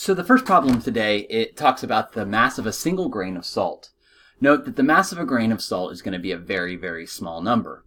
So the first problem today, it talks about the mass of a single grain of salt. Note that the mass of a grain of salt is going to be a very, very small number.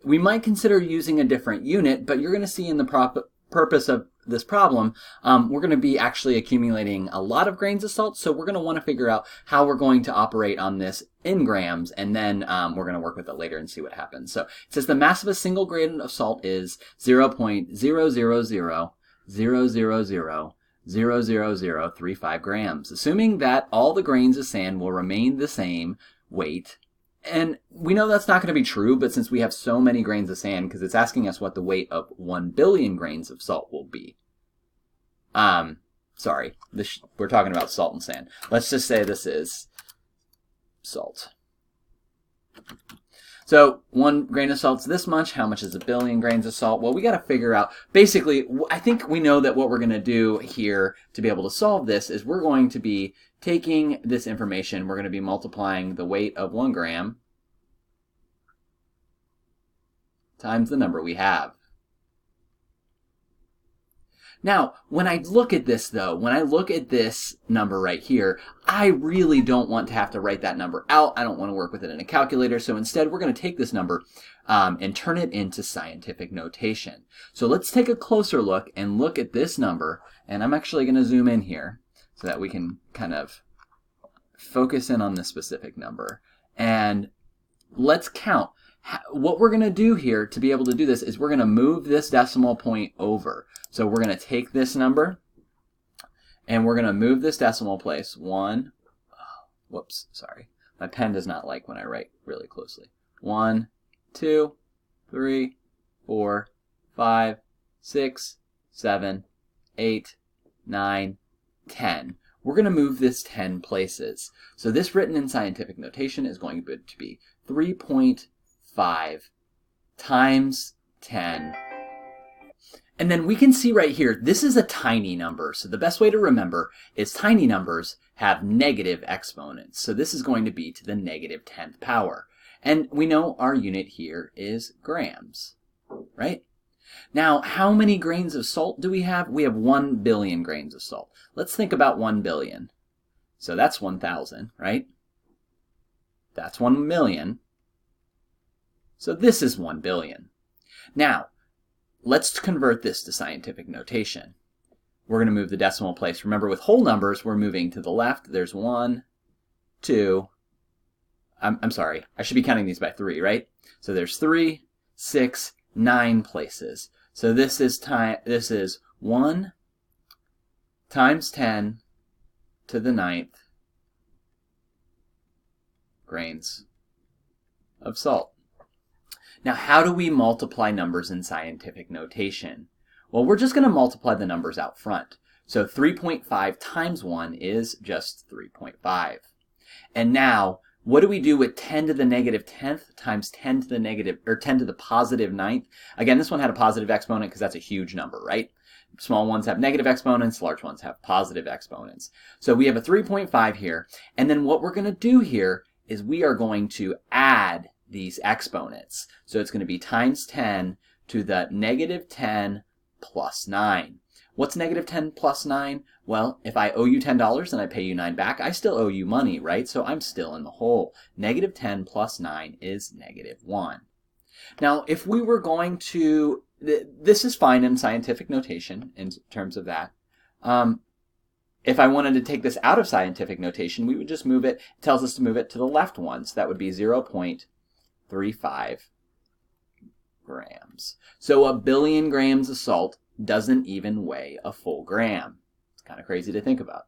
We might consider using a different unit, but you're going to see in the purpose of this problem, we're going to be actually accumulating a lot of grains of salt, so we're going to want to figure out how we're going to operate on this in grams, and then we're going to work with it later and see what happens. So it says the mass of a single grain of salt is 0.00000000035 grams, assuming that all the grains of sand will remain the same weight. And we know that's not going to be true, but since we have so many grains of sand, because it's asking us what the weight of 1 billion grains of salt will be. Sorry, we're talking about salt and sand. Let's just say this is salt. So 1 grain of salt's this much. How much is 1 billion grains of salt? Well, we got to figure out, basically, I think we know that what we're going to do here to be able to solve this is we're going to be taking this information, we're going to be multiplying the weight of 1 gram times the number we have. Now, when I look at this though, when I look at this number right here, I really don't want to have to write that number out. I don't want to work with it in a calculator. So instead, we're going to take this number and turn it into scientific notation. So let's take a closer look and look at this number. And I'm actually going to zoom in here so that we can kind of focus in on this specific number. And let's count. What we're going to do here to be able to do this is we're going to move this decimal point over. So we're going to take this number and we're going to move this decimal place. Whoops, sorry. My pen does not like when I write really closely. 1, 2, 3, 4, 5, 6, 7, 8, 9, 10. We're going to move this 10 places. So this written in scientific notation is going to be 3.5 times 10. And then we can see right here, this is a tiny number. So the best way to remember is tiny numbers have negative exponents. So this is going to be to the negative 10th power. And we know our unit here is grams, right? Now, how many grains of salt do we have? We have 1 billion grains of salt. Let's think about 1 billion. So that's 1,000, right? That's 1 million. So this is 1 billion. Now, let's convert this to scientific notation. We're going to move the decimal place. Remember, with whole numbers, we're moving to the left. There's 1, 2. I'm sorry. I should be counting these by 3, right? So there's 3, 6, 9 places. So this is 1 times 10 to the 9th grains of salt. Now, how do we multiply numbers in scientific notation? Well, we're just going to multiply the numbers out front. So 3.5 times 1 is just 3.5. And now, what do we do with 10 to the negative 10th times 10 to the negative, or 10 to the positive 9th? Again, this one had a positive exponent because that's a huge number, right? Small ones have negative exponents, large ones have positive exponents. So we have a 3.5 here, and then what we're going to do here is we are going to add these exponents. So it's going to be times 10 to the negative 10 plus 9. What's negative 10 plus 9? Well, if I owe you $10 and I pay you 9 back, I still owe you money, right? So I'm still in the hole. Negative 10 plus 9 is negative 1. Now, if we were going to, this is fine in scientific notation in terms of that. If I wanted to take this out of scientific notation, we would just move it. It tells us to move it to the left one. So that would be 0.35 grams. So 1 billion grams of salt doesn't even weigh a full gram. It's kind of crazy to think about.